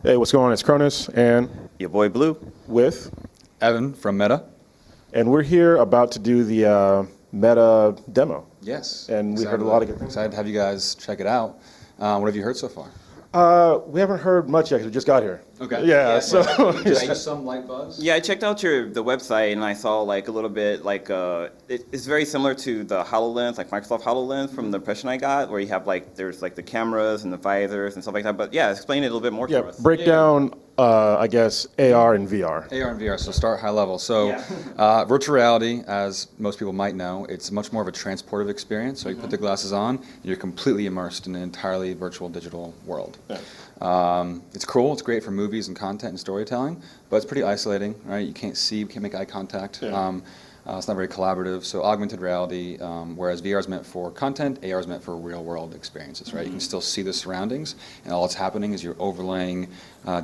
Hey, what's going on? It's Cronus and Your boy Blue. with, Evan from Meta. and we're here about to do the Meta demo. Yes. And we heard a lot of good things. Excited to have you guys check it out. What have you heard so far? We haven't heard much yet because we just got here. Okay. Yeah, so Just some light buzz? Yeah, I checked out the website and I saw like a little bit like it's very similar to the HoloLens, like Microsoft HoloLens from the impression I got, where you have like there's like the cameras and the visors and stuff like that. But yeah, explain it a little bit more yeah, to us. break down, I guess, AR and VR. AR and VR, so start high level. So virtual reality, as most people might know, it's much more of a transportive experience. So you put the glasses on, you're completely immersed in an entirely virtual digital world. Yeah. It's cool, it's great for movies and content and storytelling, but it's pretty isolating, right? You can't see, you can't make eye contact. Yeah. It's not very collaborative. So augmented reality, whereas VR is meant for content, AR is meant for real world experiences, right? You can still see the surroundings, and all that's happening is you're overlaying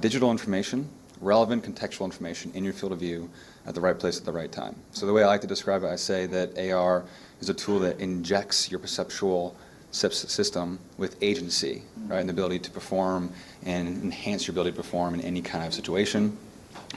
digital information, relevant contextual information in your field of view at the right place at the right time. So the way I like to describe it, I say that AR is a tool that injects your perceptual system with agency, right, and the ability to perform and enhance your ability to perform in any kind of situation,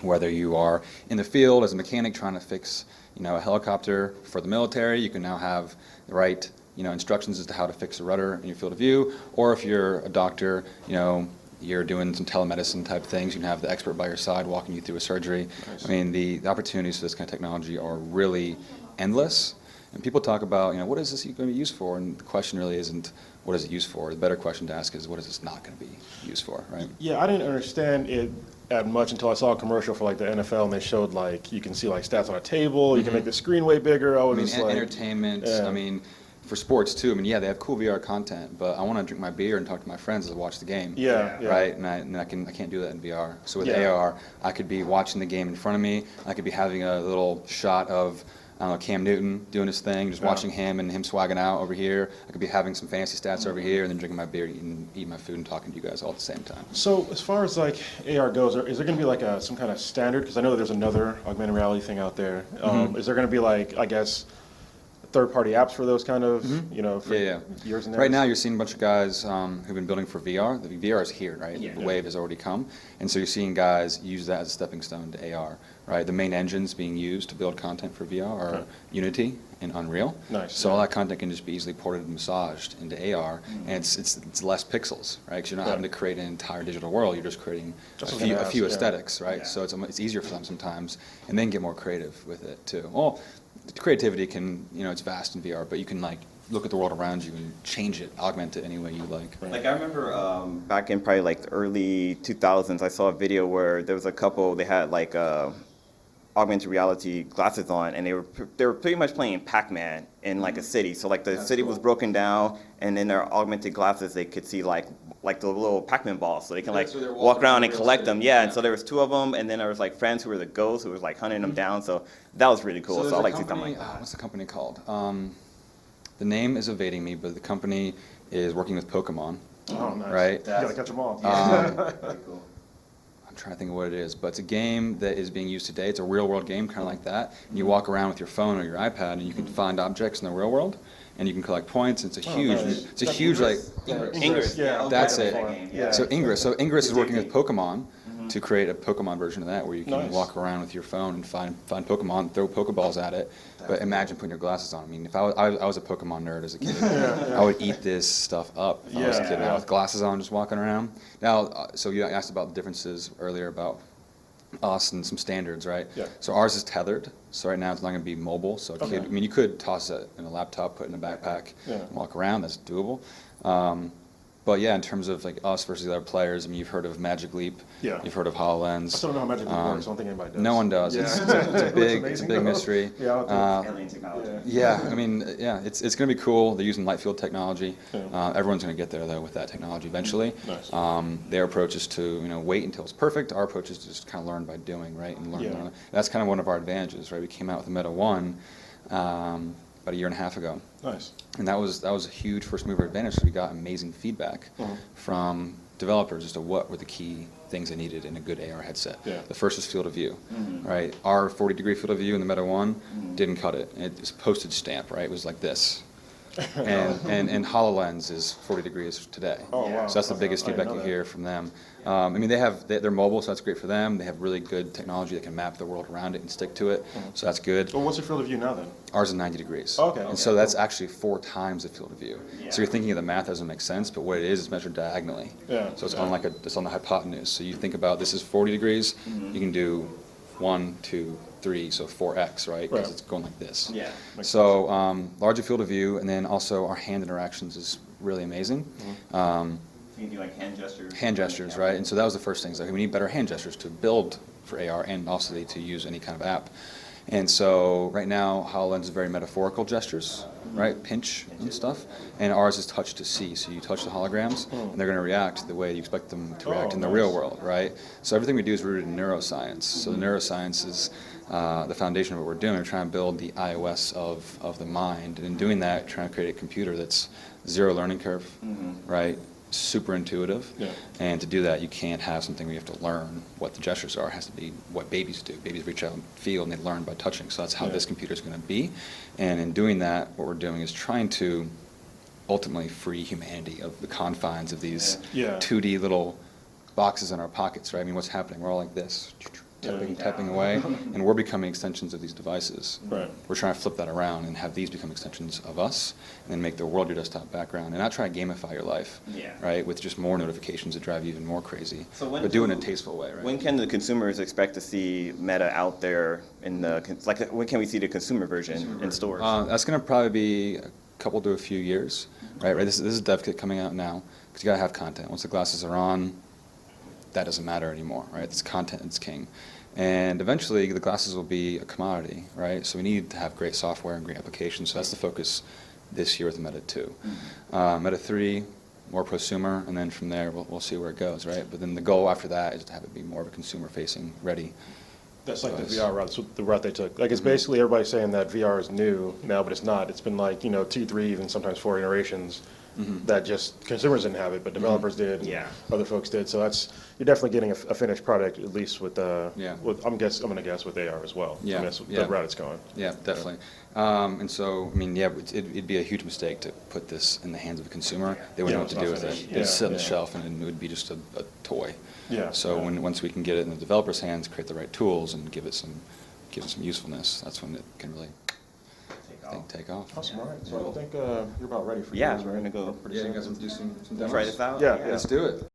whether you are in the field as a mechanic trying to fix, a helicopter for the military. You can now have the right, instructions as to how to fix a rudder in your field of view, or if you're a doctor, you're doing some telemedicine type things, you can have the expert by your side walking you through a surgery. Nice. I mean, the opportunities for this kind of technology are really endless. And people talk about, what is this going to be used for? And the question really isn't, what is it used for? The better question to ask is, what is this not going to be used for, right? Yeah, I didn't understand it as much until I saw a commercial for like the NFL, and they showed like you can see like stats on a table, you can make the screen way bigger. I was just like, entertainment, yeah. For sports too. Yeah, they have cool VR content, but I want to drink my beer and talk to my friends as I watch the game. Yeah. Right, and I can't do that in VR. So with Yeah. AR, I could be watching the game in front of me. I could be having a little shot of Cam Newton doing his thing, just watching him and him swagging out over here. I could be having some fancy stats over here, and then drinking my beer, eating my food, and talking to you guys all at the same time. So as far as like AR goes, is there going to be like some kind of standard? Because I know that there's another augmented reality thing out there. Is there going to be like, I guess, third-party apps for those kind of, for years and years? Right now, you're seeing a bunch of guys who've been building for VR. The VR is here, right? Yeah. The wave has already come, and so you're seeing guys use that as a stepping stone to AR. Right, the main engines being used to build content for VR are Unity and Unreal. Nice. So all that content can just be easily ported and massaged into AR, and it's less pixels, right? Because you're not having to create an entire digital world. You're just creating a few aesthetics, right? Yeah. So it's easier for them sometimes, and then get more creative with it too. Well, creativity can, it's vast in VR, but you can like look at the world around you and change it, augment it any way you like. Like I remember back in probably like the early 2000s, I saw a video where there was a couple. They had like augmented reality glasses on, and they were pretty much playing Pac-Man in like a city. So like the city was broken down, and in their augmented glasses they could see like the little Pac-Man balls, so they can like so they're walk walking around around and the collect city. them. Yeah, and so there was two of them, and then there was like friends who were the ghosts who was like hunting them down. So that was really cool. there's So I a like to see company, something like that. what's the company called? The name is evading me, but the company is working with Pokemon. Oh, nice. Right. You gotta catch them all. Very cool. I'm trying to think of what it is, but it's a game that is being used today. It's a real world game, kind of like that. And you walk around with your phone or your iPad, and you can find objects in the real world, and you can collect points. It's a huge, nice. it's a huge like. Ingress. Yeah, That's okay. it. Yeah. So Ingress is working with Pokemon to create a Pokemon version of that, where you can Nice. walk around with your phone and find Pokemon, throw Pokeballs at it. But imagine putting your glasses on. I mean, if I was a Pokemon nerd as a kid, I would eat this stuff up if I was a kid. Now with glasses on, just walking around. Now, so you asked about the differences earlier about us and some standards, right? Yeah. So ours is tethered. So right now it's not going to be mobile. So a kid, I mean, you could toss it in a laptop, put it in a backpack, and walk around. That's doable. But yeah, in terms of like us versus the other players, I mean, you've heard of Magic Leap. Yeah. You've heard of HoloLens. I still don't know how Magic Leap works. I don't think anybody does. No one does. Yeah. It's a big, it's a amazing, big though. mystery. Yeah, I don't Alien technology. Yeah. Yeah, I mean, it's going to be cool. They're using light field technology. Everyone's going to get there though with that technology eventually. Nice. Their approach is to wait until it's perfect. Our approach is to just kind of learn by doing, right, and learn. Yeah. learn. That's kind of one of our advantages, right? We came out with the Meta 1 about a year and a half ago. Nice. And that was a huge first mover advantage. So we got amazing feedback from developers as to what were the key things they needed in a good AR headset. Yeah. The first is field of view, right? Our 40-degree field of view in the Meta 1 didn't cut it. It was postage stamp, right? It was like this. and HoloLens is 40 degrees today. Oh, wow. So that's the Okay. biggest I didn't feedback know you that. hear from them. I mean, they're mobile, so that's great for them. They have really good technology that can map the world around it and stick to it, so that's good. Well, what's your field of view now then? Ours is 90 degrees. Okay. And so that's actually 4 times the field of view. So you're thinking of the math doesn't make sense, but what it is measured diagonally. Yeah. So it's it's on the hypotenuse. So you think about this is 40 degrees, you can do 1, 2, 3, so 4x, right? Because Right. it's going like this. Yeah. So larger field of view, and then also our hand interactions is really amazing. You can do like hand gestures. Hand gestures, right? And so that was the first thing. Like we need better hand gestures to build for AR and also to use any kind of app. And so right now, HoloLens is very metaphorical gestures, right? Pinch and stuff. And ours is touch to see. So you touch the holograms, and they're going to react the way you expect them to react in the real world, right? So everything we do is rooted in neuroscience. So the neuroscience is the foundation of what we're doing. We're trying to build the iOS of the mind. And in doing that, trying to create a computer that's zero learning curve, right? Super intuitive. Yeah. And to do that, you can't have something where you have to learn what the gestures are. It has to be what babies do. Babies reach out and feel, and they learn by touching. So that's how this computer is going to be. And in doing that, what we're doing is trying to ultimately free humanity of the confines of these 2D little boxes in our pockets, right? I mean, what's happening? We're all like this, tapping away, and we're becoming extensions of these devices. Right. We're trying to flip that around and have these become extensions of us, and then make the world your desktop background, and not try to gamify your life, right, with just more notifications that drive you even more crazy, but do it in a tasteful way, right? When can the consumers expect to see Meta out there in when can we see the consumer version in stores? That's going to probably be a couple to a few years, right? This is dev kit coming out now, because you got to have content. Once the glasses are on, that doesn't matter anymore, right? It's content, it's king. And eventually, the glasses will be a commodity, right? So we need to have great software and great applications. So that's the focus this year with Meta 2. Meta 3, more prosumer, and then from there, we'll see where it goes, right? But then the goal after that is to have it be more of a consumer-facing, ready. That's like the VR route, so the route they took. Like, it's basically everybody saying that VR is new now, but it's not. It's been like, 2, 3, even sometimes 4 iterations that just consumers didn't have it, but developers did, and other folks did. So you're definitely getting a finished product, at least with I'm gonna guess with AR as well. Yeah. I mean, that's the route it's going. Yeah, definitely. And so, I mean, it'd be a huge mistake to put this in the hands of a consumer. They wouldn't know what to do with it. It'd sit on the shelf, and it would be just a toy. Yeah. So once we can get it in the developer's hands, create the right tools, and give it some usefulness, that's when it can really take off. Awesome, all right. So I think you're about ready for Yeah, yours, we're right? gonna go Yeah, you guys want to do some demos? try this out. Yeah. Let's do it.